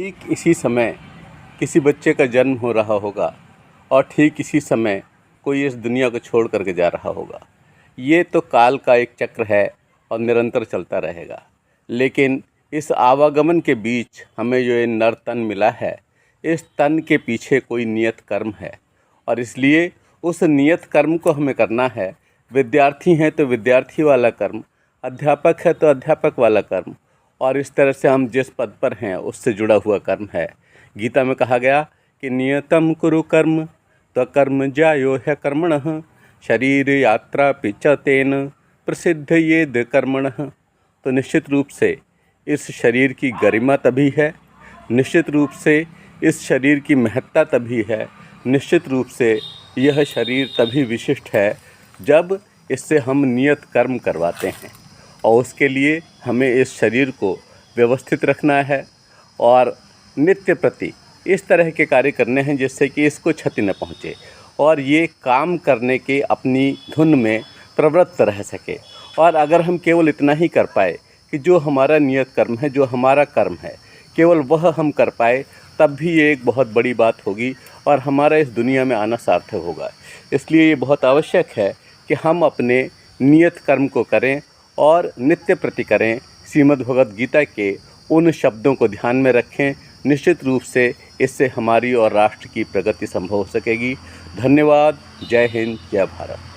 ठीक इसी समय किसी बच्चे का जन्म हो रहा होगा और ठीक इसी समय कोई इस दुनिया को छोड़ करके जा रहा होगा। ये तो काल का एक चक्र है और निरंतर चलता रहेगा। लेकिन इस आवागमन के बीच हमें जो ये नर तन मिला है, इस तन के पीछे कोई नियत कर्म है और इसलिए उस नियत कर्म को हमें करना है। विद्यार्थी हैं तो विद्यार्थी वाला कर्म, अध्यापक है तो अध्यापक वाला कर्म, और इस तरह से हम जिस पद पर हैं उससे जुड़ा हुआ कर्म है। गीता में कहा गया कि नियतम कुरु कर्म त्वकर्म ज्यायो ह्यकर्मणः शरीर यात्रा पिच तेन प्रसिद्ध येद कर्मणः। तो निश्चित रूप से इस शरीर की गरिमा तभी है, निश्चित रूप से इस शरीर की महत्ता तभी है, निश्चित रूप से यह शरीर तभी विशिष्ट है जब इससे हम नियत कर्म करवाते हैं। और उसके लिए हमें इस शरीर को व्यवस्थित रखना है और नित्य प्रति इस तरह के कार्य करने हैं जिससे कि इसको क्षति न पहुँचे और ये काम करने के अपनी धुन में प्रवृत्त रह सके। और अगर हम केवल इतना ही कर पाए कि जो हमारा नियत कर्म है, जो हमारा कर्म है, केवल वह हम कर पाए, तब भी ये एक बहुत बड़ी बात होगी और हमारा इस दुनिया में आना सार्थक होगा। इसलिए ये बहुत आवश्यक है कि हम अपने नियत कर्म को करें और नित्य प्रति करें। श्रीमद् भगवद गीता के उन शब्दों को ध्यान में रखें। निश्चित रूप से इससे हमारी और राष्ट्र की प्रगति संभव हो सकेगी। धन्यवाद। जय हिंद, जय भारत।